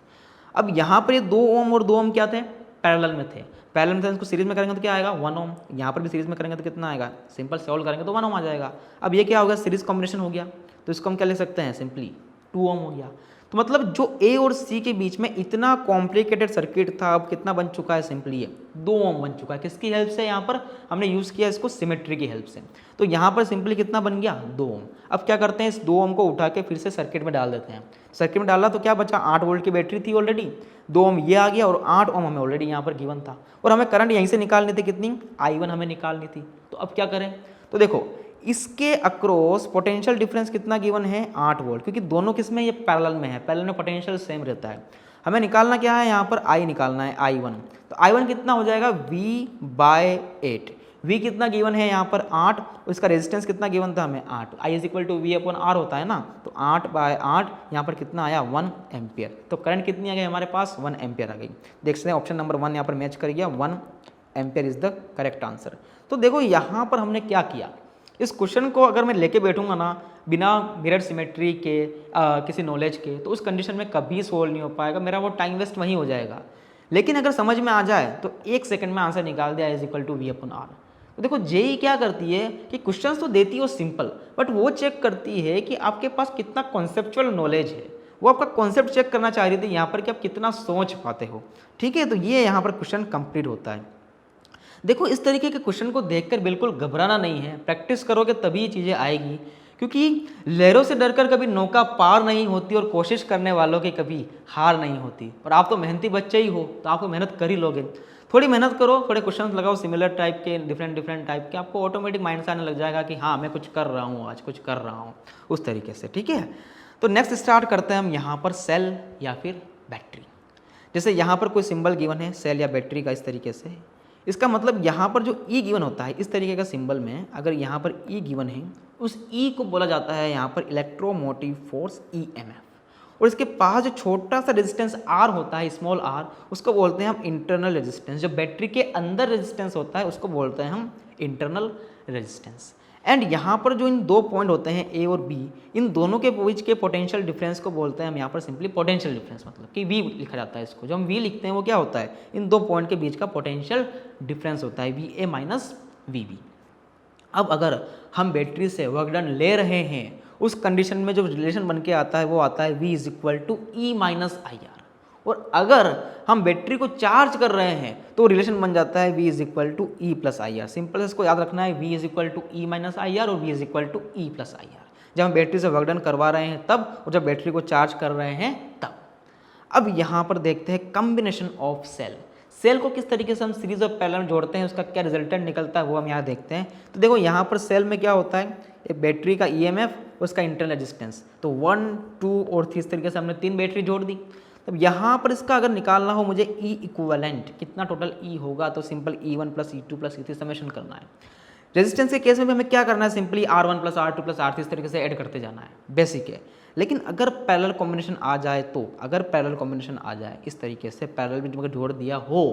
अब यहाँ पर ये 2 ओम और 2 ओम क्या थे, पैरेलल में थे, पैरेलल में थे, इसको सीरीज में करेंगे तो क्या आएगा 1 ओम, यहाँ पर भी सीरीज में करेंगे तो कितना आएगा, सिंपल सॉल्व करेंगे तो 1 ओम आ जाएगा। अब ये क्या होगा, सीरीज कॉम्बिनेशन हो गया, तो इसको हम क्या ले सकते हैं, सिंपली 2 ओम हो गया। तो मतलब जो ए और सी के बीच में इतना कॉम्प्लिकेटेड सर्किट था, अब कितना बन चुका है, सिंपली ये 2 ओम बन चुका है। किसकी हेल्प से, यहाँ पर हमने यूज़ किया इसको सिमेट्री की हेल्प से, तो यहाँ पर सिंपली कितना बन गया 2 ओम। अब क्या करते हैं, इस 2 ओम को उठा के फिर से सर्किट में डाल देते हैं, सर्किट में डाला तो क्या बचा, 8 वोल्ट की बैटरी थी ऑलरेडी, 2 ओम ये आ गया और 8 ओम हमें ऑलरेडी यहाँ पर गिवन था, और हमें करंट यहीं से निकालनी थी, कितनी, I1 हमें निकालनी थी। तो अब क्या करें, तो देखो इसके अक्रॉस पोटेंशियल डिफरेंस कितना गिवन है, 8 वोल्ट, क्योंकि दोनों किस में, ये पैरेलल में है, पैरेलल में पोटेंशियल सेम रहता है। हमें निकालना क्या है, यहाँ पर I निकालना है, I1, तो I1 कितना हो जाएगा, V/8, V कितना गिवन है यहाँ पर 8, उसका रेजिस्टेंस कितना गिवन था हमें 8, I = V/R होता है ना, तो 8/8 यहाँ पर कितना आया 1 एम्पियर, तो करंट कितनी आ गई हमारे पास 1 एम्पियर आ गई। देख सकते हैं ऑप्शन नंबर 1 यहाँ पर मैच कर गया, 1 ampere is the correct answer. तो देखो यहाँ पर हमने क्या किया, इस क्वेश्चन को अगर मैं लेके बैठूंगा ना बिना मिरर सिमेट्री के किसी नॉलेज के, तो उस कंडीशन में कभी सोल्व नहीं हो पाएगा, मेरा वो टाइम वेस्ट वहीं हो जाएगा। लेकिन अगर समझ में आ जाए तो 1 सेकंड में आंसर निकाल दिया, = V/R। तो देखो जेई क्या करती है कि क्वेश्चंस तो देती है वो सिंपल, बट वो चेक करती है कि आपके पास कितना कॉन्सेप्चुअल नॉलेज है, वो आपका कॉन्सेप्ट चेक करना चाह रही थी यहाँ पर कि आप कितना सोच पाते हो, ठीक है। तो ये यहाँ पर क्वेश्चन कंप्लीट होता है। देखो इस तरीके के क्वेश्चन को देखकर बिल्कुल घबराना नहीं है, प्रैक्टिस करोगे तभी ये चीज़ें आएगी, क्योंकि लहरों से डरकर कभी नौका पार नहीं होती और कोशिश करने वालों की कभी हार नहीं होती। और आप तो मेहनती बच्चे ही हो, तो आपको मेहनत कर ही लोगे, थोड़ी मेहनत करो, थोड़े क्वेश्चन लगाओ सिमिलर टाइप के, डिफरेंट टाइप के, आपको ऑटोमेटिक माइंड से आने लग जाएगा कि हाँ मैं कुछ कर रहा हूँ, आज कुछ कर रहा हूँ, उस तरीके से, ठीक है। तो नेक्स्ट स्टार्ट करते हैं हम यहाँ पर सेल या फिर बैटरी। जैसे यहाँ पर कोई सिंबल गिवन है सेल या बैटरी का इस तरीके से, इसका मतलब यहाँ पर जो ई गिवन होता है इस तरीके का सिंबल में, अगर यहाँ पर ई गिवन है, उस ई को बोला जाता है यहाँ पर इलेक्ट्रोमोटिव फोर्स EMF, और इसके पास जो छोटा सा रेजिस्टेंस R होता है, स्मॉल r, उसको बोलते हैं हम इंटरनल रेजिस्टेंस। जो बैटरी के अंदर रेजिस्टेंस होता है उसको बोलते हैं हम इंटरनल रेजिस्टेंस। एंड यहाँ पर जो इन 2 पॉइंट होते हैं A और B, इन दोनों के बीच के पोटेंशियल डिफरेंस को बोलते हैं हम यहाँ पर सिंपली पोटेंशियल डिफरेंस, मतलब कि V लिखा जाता है इसको। जो हम V लिखते हैं वो क्या होता है, इन 2 पॉइंट के बीच का पोटेंशियल डिफरेंस होता है, VA - VB। अब अगर हम बैटरी से वर्क डन ले रहे हैं, उस कंडीशन में जो रिलेशन बन के आता है वो आता है V = E - IR, और अगर हम बैटरी को चार्ज कर रहे हैं तो रिलेशन बन जाता है V = E + IR। सिंपल से इसको याद रखना है, V = E - IR और V = E + IR, जब हम बैटरी से वर्क डन करवा रहे हैं तब, और जब बैटरी को चार्ज कर रहे हैं तब। अब यहाँ पर देखते हैं कॉम्बिनेशन ऑफ सेल। सेल को किस तरीके से हम सीरीज और पैरेलल में जोड़ते हैं, उसका क्या रिजल्टेंट निकलता है वो हम यहाँ देखते हैं। तो देखो यहाँ पर सेल में क्या होता है, एक बैटरी का EMF, उसका इंटरनल रेजिस्टेंस, तो 1, 2 और 3 इस तरीके से हमने 3 बैटरी जोड़ दी। तब यहाँ पर इसका अगर निकालना हो मुझे E इक्विवेलेंट, कितना टोटल E होगा, तो simple E1 + E2 + E3 summation करना है। रेजिस्टेंस के केस में भी हमें क्या करना है, सिंपली R1 + R2 + R3 इस तरीके से ऐड करते जाना है, बेसिक है। लेकिन अगर पैरेलल कॉम्बिनेशन आ जाए तो, अगर पैरेलल कॉम्बिनेशन आ जाए इस तरीके से, पैरेलल भी अगर जोड़ दिया हो,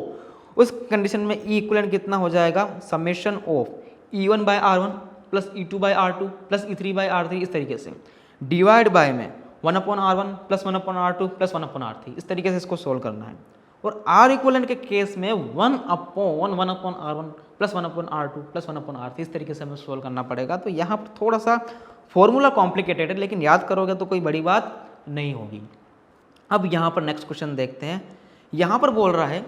उस कंडीशन में E इक्विवेलेंट कितना हो जाएगा, summation of E1/R1 + E2/R2 + E3/R3 इस तरीके से, डिवाइड बाय में 1/R1 + 1/R2 + 1/R3 इस तरीके से इसको सोल्व करना है। और R इक्विवेलेंट के केस में 1/1/R1 + 1/R2 + 1/R3 इस तरीके से हमें सोल्व करना पड़ेगा। तो यहाँ पर थोड़ा सा फॉर्मूला कॉम्प्लिकेटेड है, लेकिन याद करोगे तो कोई बड़ी बात नहीं होगी। अब यहाँ पर नेक्स्ट क्वेश्चन देखते हैं। यहाँ पर बोल रहा है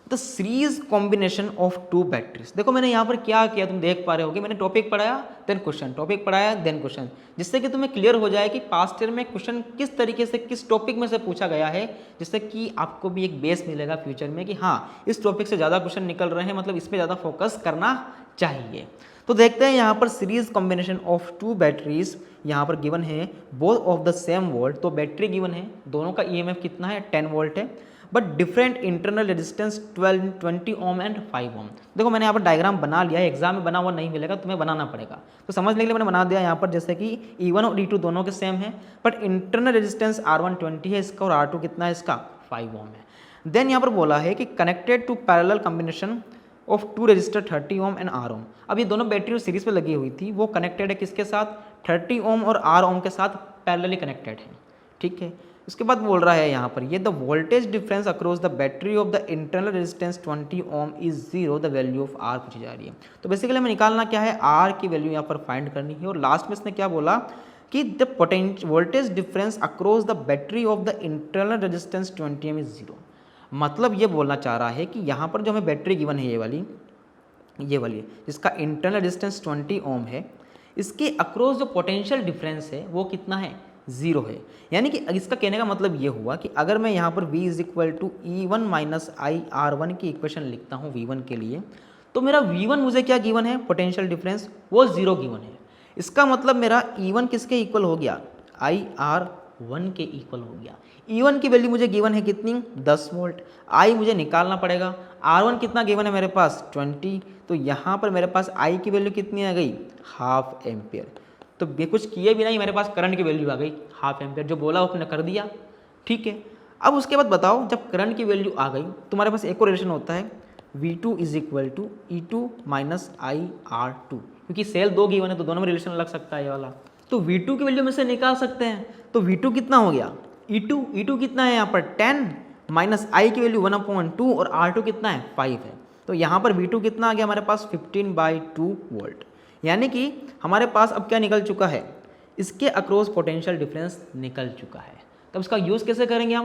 the series combination of 2 batteries. देखो मैंने यहाँ पर क्या किया, तुम देख पा रहे हो कि मैंने टॉपिक पढ़ाया देन क्वेश्चन, टॉपिक पढ़ाया देन क्वेश्चन, जिससे कि तुम्हें क्लियर हो जाए कि पास्ट ईयर में क्वेश्चन किस तरीके से किस टॉपिक में से पूछा गया है, जिससे कि आपको भी एक बेस मिलेगा फ्यूचर में कि हाँ इस टॉपिक से ज़्यादा क्वेश्चन निकल रहे हैं, मतलब इस पर ज़्यादा फोकस करना चाहिए। तो देखते हैं यहाँ पर सीरीज कॉम्बिनेशन ऑफ 2 बैटरीज यहाँ पर गिवन है, both of the same volt. तो बैटरी गिवन है, दोनों का EMF कितना है, 10 वोल्ट है, but different internal resistance 20 ohm and 5 ओम। देखो मैंने यहाँ पर डायग्राम बना लिया है, एग्जाम में बना हुआ नहीं मिलेगा, तुम्हें बनाना पड़ेगा। तो समझने के लिए मैंने बना दिया यहाँ पर, जैसे कि E1 और E2 दोनों के सेम है, बट इंटरनल रेजिस्टेंस R1 20 है इसका, और R2 कितना है इसका, 5 ओम है। देन यहाँ पर बोला है कि connected to parallel combination of two resistor 30 ohm and R ohm. अब ये दोनों बैटरी सीरीज पे लगी हुई थी, वो कनेक्टेड है किसके साथ, 30 ओम और आर ओम के साथ पैरेलली कनेक्टेड है, ठीक है। उसके बाद बोल रहा है यहाँ पर ये the voltage difference across the battery of the internal resistance 20 ohm is zero, the value of R पूछी जा रही है। तो बेसिकली हमें निकालना क्या है, आर की वैल्यू यहाँ पर फाइंड करनी है। और लास्ट में इसने क्या बोला कि the potential voltage difference across the battery of the internal resistance 20 ohm is zero. मतलब ये बोलना चाह रहा है कि यहाँ पर जो हमें बैटरी गिवन है ये वाली जिसका इंटरनल रेजिस्टेंस 20 ओम है, इसके अक्रॉस जो पोटेंशियल डिफरेंस है वो कितना है, जीरो है। यानी कि इसका कहने का मतलब ये हुआ कि अगर मैं यहाँ पर V is equal to E1 minus IR1 की इक्वेशन लिखता हूँ V1 के लिए, तो मेरा V1 मुझे क्या गिवन है, पोटेंशियल डिफरेंस वो जीरो गिवन है। इसका मतलब मेरा E1 किसके इक्वल हो गया, IR1 के इक्वल हो गया। E1 की वैल्यू मुझे गिवन है कितनी, 10 वोल्ट। I मुझे निकालना पड़ेगा, R1 कितना गिवन है मेरे पास, 20। तो यहाँ पर मेरे पास I की वैल्यू कितनी आ गई, हाफ एम्पियर। तो कुछ किए भी नहीं, मेरे पास करंट की वैल्यू आ गई हाफ एम्पियर। जो बोला उसने कर दिया, ठीक है। अब उसके बाद बताओ, जब करंट की वैल्यू आ गई तो हमारे पास एक और रिलेशन होता है, V2 is equal to E2 minus IR2, क्योंकि सेल दो गिवन है तो दोनों में रिलेशन लग सकता है ये वाला। तो V2 की वैल्यू में से निकाल सकते हैं। तो V2 कितना हो गया, E2 कितना है यहाँ पर 10 माइनस I की वैल्यू 1/2 और R2 कितना है 5 है। तो यहाँ पर V2 कितना आ गया हमारे पास 15/2 वोल्ट। यानी कि हमारे पास अब क्या निकल चुका है, इसके अक्रॉस पोटेंशियल डिफरेंस निकल चुका है। तब इसका यूज़ कैसे करेंगे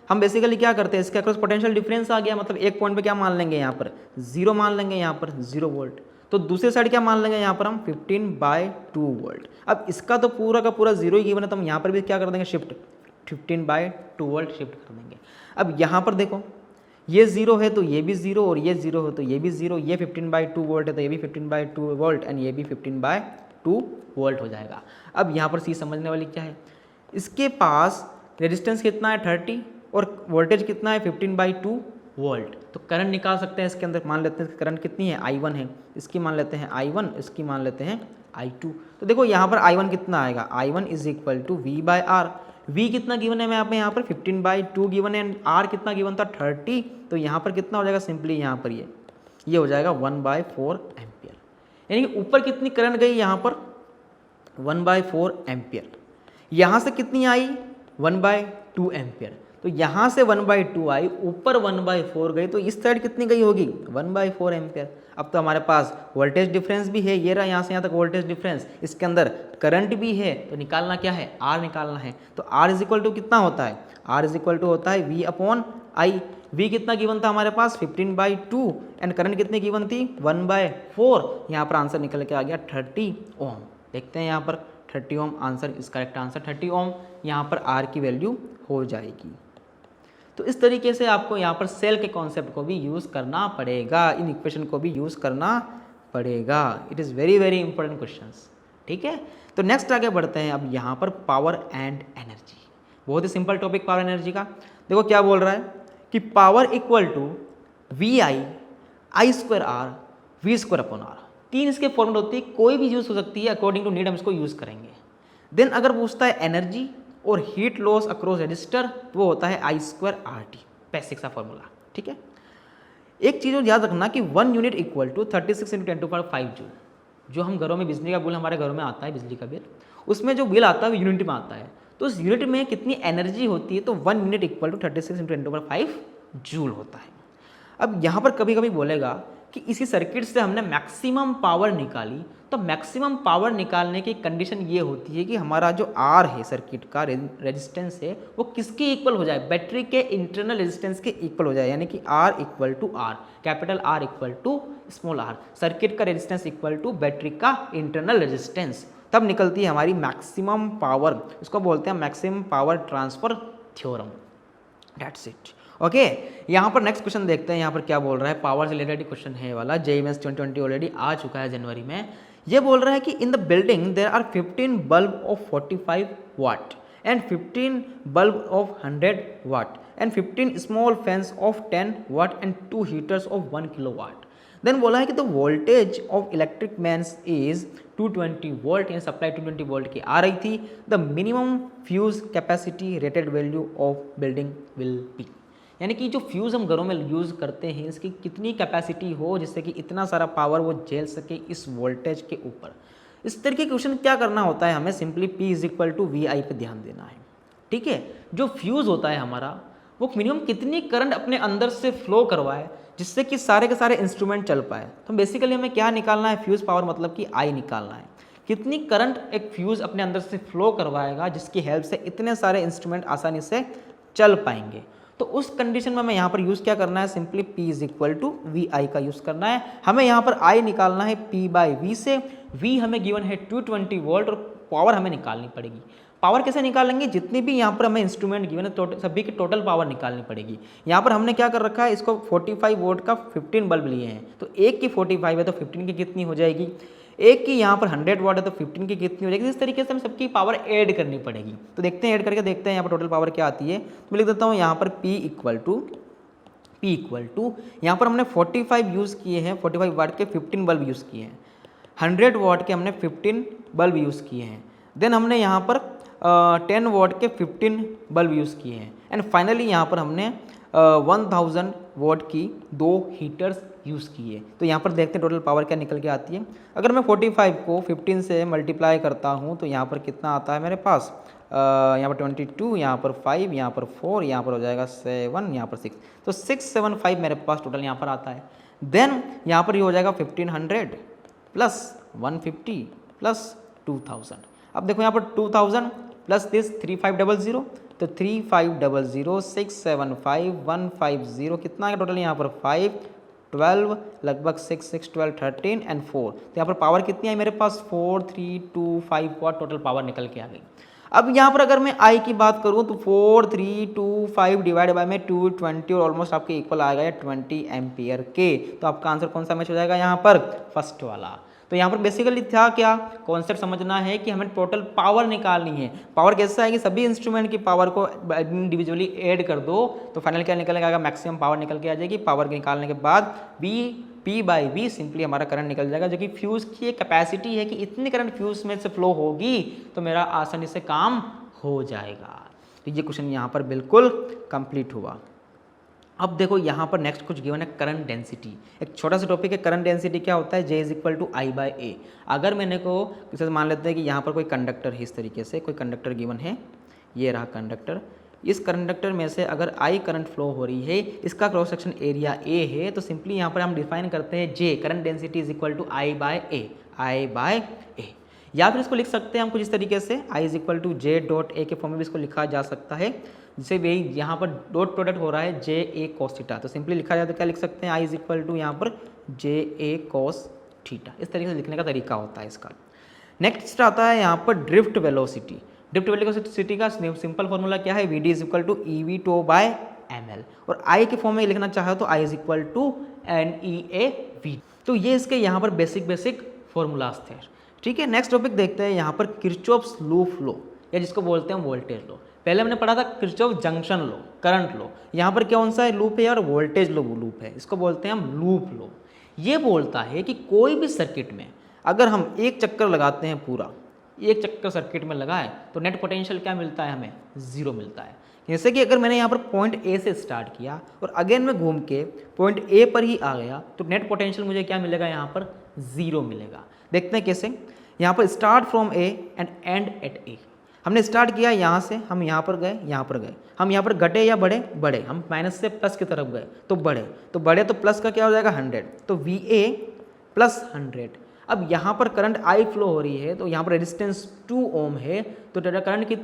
हम बेसिकली क्या करते हैं, इसके अक्रॉस पोटेंशियल डिफरेंस आ गया, मतलब एक पॉइंट पे क्या मान लेंगे, यहाँ पर जीरो मान लेंगे, यहाँ पर 0 वोल्ट। तो दूसरे साइड क्या मान लेंगे, यहाँ पर हम 15/2 वोल्ट। अब इसका तो पूरा का पूरा जीरो ही गिवन है, तो हम यहाँ पर भी क्या कर देंगे, शिफ्ट 15/2 वोल्ट शिफ्ट कर देंगे। अब यहाँ पर देखो, ये जीरो है तो ये भी जीरो, और ये जीरो है तो ये भी जीरो, ये 15/2 वोल्ट है तो ये भी 15/2 वोल्ट, एंड ये भी 15/2 वोल्ट हो जाएगा। अब यहाँ पर सी समझने वाली क्या है, इसके पास रेजिस्टेंस कितना है 30 और वोल्टेज कितना है 15/2 वोल्ट। तो करंट निकाल सकते हैं इसके अंदर। मान लेते हैं करंट कितनी है, I1 है, इसकी मान लेते हैं I1, इसकी मान लेते हैं I2। तो देखो यहाँ पर I1 कितना आएगा, I1 is equal to V/R। V कितना गिवन है, मैं यहाँ पर 15/2 गिवन है, R कितना गिवन था 30। तो यहाँ पर कितना हो जाएगा, सिंपली यहाँ पर ये हो जाएगा 1/4 एम्पियर। यानी कि ऊपर कितनी करंट गई, यहाँ पर 1/4 एम्पियर। यहाँ से कितनी आई, 1/2 एम्पियर। तो यहाँ से 1/2 आई, ऊपर 1/4 गई, तो इस साइड कितनी गई होगी, 1/4 एम्पियर। अब तो हमारे पास वोल्टेज डिफरेंस भी है, ये रहा यहाँ से यहाँ तक वोल्टेज डिफरेंस, इसके अंदर करंट भी है, तो निकालना क्या है, R निकालना है। तो R इज इक्वल टू कितना होता है, R इज इक्वल टू होता है V/I। V कितना गिवन था हमारे पास 15/2 एंड करंट कितनी गिवन थी 1/4। यहाँ पर आंसर निकल के आ गया 30 ओम। देखते हैं यहाँ पर 30 ओम आंसर, इस करेक्ट आंसर 30 ओम यहाँ पर R की वैल्यू हो जाएगी। तो इस तरीके से आपको यहाँ पर सेल के कॉन्सेप्ट को भी यूज़ करना पड़ेगा, इन इक्वेशन को भी यूज़ करना पड़ेगा। It is very very important questions, ठीक है। तो नेक्स्ट आगे बढ़ते हैं अब यहाँ पर पावर एंड एनर्जी। बहुत ही सिंपल टॉपिक पावर एनर्जी का। देखो क्या बोल रहा है कि power equal to VI/I²R V²/R। तीन इसके फॉर्मेट होती है, कोई भी यूज़ हो सकती है, अकॉर्डिंग टू नीड हम इसको यूज़ करेंगे। देन अगर पूछता है एनर्जी और हीट लॉस अक्रॉस रजिस्टर, वो होता है I²RT, बेसिक सा फॉर्मूला, ठीक है। एक चीज़ याद रखना कि 1 यूनिट इक्वल टू 36 × 10⁵ जूल। जो हम घरों में बिजली का बिल हमारे घरों में आता है, बिजली का बिल, उसमें जो बिल आता है वो यूनिट में आता है। तो उस यूनिट में कितनी एनर्जी होती है, तो 1 यूनिट इक्वल टू 36 × 10⁵ जूल होता है। अब यहाँ पर कभी कभी बोलेगा कि इसी सर्किट से हमने मैक्सिमम पावर निकाली, तो मैक्सिमम पावर निकालने की कंडीशन ये होती है कि हमारा जो R है सर्किट का रेजिस्टेंस है वो किसके इक्वल हो जाए, बैटरी के इंटरनल रेजिस्टेंस के इक्वल हो जाए। यानी कि R equal to R, capital R equal to small r, circuit का रेजिस्टेंस इक्वल टू बैटरी का इंटरनल रेजिस्टेंस, तब निकलती है हमारी मैक्सिमम पावर। इसको बोलते हैं maximum power transfer theorem. That's it. Okay, यहाँ पर नेक्स्ट क्वेश्चन देखते हैं। यहाँ पर क्या बोल रहा है, पावर से रिलेटेड क्वेश्चन है वाला, JEE Mains 2020 ऑलरेडी आ चुका है जनवरी में। ये बोल रहा है कि in the building there are 15 bulb of 45 watt and 15 bulb of 100 watt and 15 small fans of 10 watt and 2 heaters of 1 kilowatt. Then बोला है कि the voltage of electric mains is 220 volt, यानी सप्लाई 220 वोल्ट की आ रही थी। The minimum fuse capacity rated value of building will be, यानी कि जो फ्यूज़ हम घरों में यूज़ करते हैं इसकी कितनी कैपेसिटी हो जिससे कि इतना सारा पावर वो झेल सके इस वोल्टेज के ऊपर। इस तरीके के क्वेश्चन क्या करना होता है, हमें सिंपली P = VI पे ध्यान देना है। ठीक है, जो फ्यूज़ होता है हमारा वो मिनिमम कितनी करंट अपने अंदर से फ्लो करवाए जिससे कि सारे के सारे इंस्ट्रूमेंट चल पाए। तो बेसिकली हमें क्या निकालना है, फ्यूज़ पावर मतलब कि I निकालना है। कितनी करंट एक फ्यूज़ अपने अंदर से फ्लो करवाएगा जिसकी हेल्प से इतने सारे इंस्ट्रूमेंट आसानी से चल पाएंगे। तो उस कंडीशन में हमें यहाँ पर यूज़ क्या करना है, सिंपली P = VI का यूज़ करना है। हमें यहाँ पर I निकालना है P/V से। V हमें गिवन है 220 वोल्ट और पावर हमें निकालनी पड़ेगी। पावर कैसे निकालेंगे, जितनी भी यहाँ पर हमें इंस्ट्रूमेंट गिवन है सभी की टोटल पावर निकालनी पड़ेगी। यहाँ पर हमने क्या कर रखा है, इसको 45 वोल्ट का 15 बल्ब लिए हैं, तो एक की 45 है तो 15 की कितनी हो जाएगी, एक की यहाँ पर 100 वाट है तो 15 की कितनी हो जाएगी। इस तरीके से हमें सबकी पावर ऐड करनी पड़ेगी। तो देखते हैं, ऐड करके देखते हैं यहाँ पर टोटल पावर क्या आती है। तो मैं लिख देता हूँ यहाँ पर P = यहाँ पर हमने 45 यूज़ किए हैं, 45 वाट के 15 बल्ब यूज़ किए हैं, 100 वाट के हमने 15 बल्ब यूज़ किए हैं, देन हमने यहाँ पर 10 वाट के 15 बल्ब यूज़ किए हैं, एंड फाइनली यहाँ पर हमने 1000 वाट की 2 हीटर्स यूज़ किए। तो यहाँ पर देखते हैं टोटल पावर क्या निकल के आती है। अगर मैं 45 को 15 से मल्टीप्लाई करता हूँ तो यहाँ पर कितना आता है मेरे पास, यहाँ पर 22, यहाँ पर 5, यहाँ पर 4, यहाँ पर हो जाएगा 7, यहाँ पर 6, तो 675 मेरे पास टोटल यहाँ पर आता है। देन यहाँ पर ये हो जाएगा 1500 प्लस 150 प्लस 2000। अब देखो यहाँ पर 2000 प्लस दिस 3500, तो 3500 675 150 कितना है टोटल यहाँ पर 5 12 लगभग 6 6 12 13 एंड 4। तो यहाँ पर पावर कितनी आई मेरे पास 4325 वाट टोटल पावर निकल के आ गई। अब यहाँ पर अगर मैं आई की बात करूँ तो 4325 डिवाइड बाय में 220 और ऑलमोस्ट आपके इक्वल आ गया 20 एम्पियर के। तो आपका आंसर कौन सा मैच हो जाएगा यहाँ पर, फर्स्ट वाला। तो यहाँ पर बेसिकली था क्या, कॉन्सेप्ट समझना है कि हमें टोटल पावर निकालनी है। पावर कैसा है कि सभी इंस्ट्रूमेंट की पावर को इंडिविजुअली ऐड कर दो तो फाइनल क्या निकल आएगा, मैक्सिमम पावर निकल के आ जाएगी। पावर के निकालने के बाद P/V सिंपली हमारा करंट निकल जाएगा, जो कि फ्यूज़ की एक कैपेसिटी है कि इतनी करंट फ्यूज़ में से फ्लो होगी तो मेरा आसानी से काम हो जाएगा। तो ये क्वेश्चन यहाँ पर बिल्कुल कंप्लीट हुआ। अब देखो यहाँ पर नेक्स्ट कुछ गिवन है करंट डेंसिटी। एक छोटा सा टॉपिक है, करंट डेंसिटी क्या होता है, J = I/A। अगर मैंने को जैसे मान लेते हैं कि यहाँ पर कोई कंडक्टर है, इस तरीके से कोई कंडक्टर गिवन है, ये रहा कंडक्टर। इस कंडक्टर में से अगर I करंट फ्लो हो रही है, इसका क्रॉस सेक्शन एरिया A है, तो सिंपली यहाँ पर हम डिफाइन करते हैं J करंट डेंसिटी = I/A। या फिर इसको लिख सकते हैं हम कुछ इस तरीके से, I = J.A के फॉर्म में भी इसको लिखा जा सकता है। जैसे भाई यहाँ पर डॉट प्रोडक्ट हो रहा है JA cos थीटा, तो सिंपली लिखा जाए तो क्या लिख सकते हैं, I = यहाँ पर JA cos थीटा। इस तरीके से लिखने का तरीका होता है इसका। नेक्स्ट आता है यहाँ पर ड्रिफ्ट वेलोसिटी। ड्रिफ्ट वेलोसिटी का सिंपल फॉर्मूला क्या है, VD = EV/ml, और I के फॉर्म में लिखना चाहे तो I = NEAV। तो ये इसके यहाँ पर बेसिक फॉर्मूलाज थे। ठीक है, नेक्स्ट टॉपिक देखते हैं यहाँ पर किरचॉफ्स लूप लॉ, या जिसको बोलते हैं वोल्टेज लॉ। पहले हमने पढ़ा था Kirchhoff junction law, current law. यहाँ पर कौन सा है, लूप है और वोल्टेज लूप है, इसको बोलते हैं हम लूप लॉ। ये बोलता है कि कोई भी सर्किट में अगर हम एक चक्कर लगाते हैं, पूरा एक चक्कर सर्किट में लगाए तो नेट पोटेंशियल क्या मिलता है, हमें 0 मिलता है। जैसे कि अगर मैंने यहाँ पर पॉइंट A से स्टार्ट किया और अगेन में घूम के पॉइंट A पर ही आ गया तो नेट पोटेंशियल मुझे क्या मिलेगा, यहाँ पर 0 मिलेगा। देखते हैं कैसे। यहाँ पर start from A and end at A। हमने स्टार्ट किया यहाँ से, हम यहाँ पर गए, यहाँ पर गए, हम यहाँ पर घटे या बढ़े, हम माइनस से प्लस की तरफ गए तो बढ़े तो प्लस का क्या हो जाएगा 100, तो VA + 100। अब यहाँ पर करंट I फ्लो हो रही है तो यहाँ पर रेजिस्टेंस 2 ओम है, तो टोटल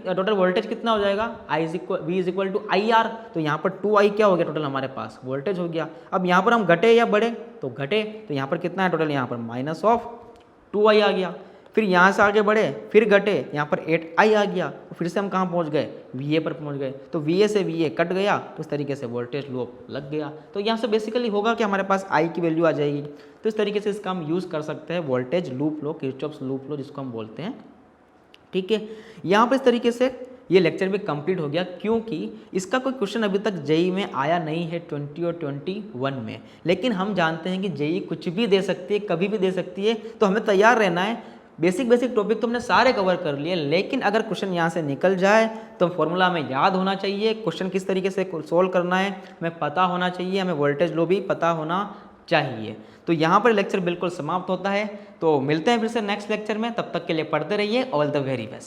टोटल वोल्टेज कितना हो जाएगा, V = IR। तो यहाँ पर 2I क्या हो गया टोटल हमारे पास, वोल्टेज हो गया। अब यहाँ पर हम घटे या बढ़े, तो घटे, तो यहाँ पर कितना है टोटल, यहाँ पर -2I आ गया। फिर यहाँ से आगे बढ़े, फिर घटे, यहाँ पर 8I आ गया, तो फिर से हम कहाँ पहुँच गए, VA पर पहुँच गए, तो VA से VA कट गया, तो इस तरीके से वोल्टेज लूप लग गया। तो यहाँ से बेसिकली होगा कि हमारे पास I की वैल्यू आ जाएगी। तो इस तरीके से इसका हम यूज़ कर सकते हैं voltage loop law, Kirchhoff's loop law जिसको हम बोलते हैं। ठीक है, यहाँ पर इस तरीके से ये लेक्चर भी कंप्लीट हो गया, क्योंकि इसका कोई क्वेश्चन अभी तक JEE में आया नहीं है 20 और 21 में। लेकिन हम जानते हैं कि JEE कुछ भी दे सकती है, कभी भी दे सकती है, तो हमें तैयार रहना है। बेसिक टॉपिक तो हमने सारे कवर कर लिए, लेकिन अगर क्वेश्चन यहाँ से निकल जाए तो फॉर्मूला हमें याद होना चाहिए, क्वेश्चन किस तरीके से सोल्व करना है हमें पता होना चाहिए, हमें वोल्टेज लो भी पता होना चाहिए। तो यहाँ पर लेक्चर बिल्कुल समाप्त होता है। तो मिलते हैं फिर से नेक्स्ट लेक्चर में, तब तक के लिए पढ़ते रहिए। All the very best.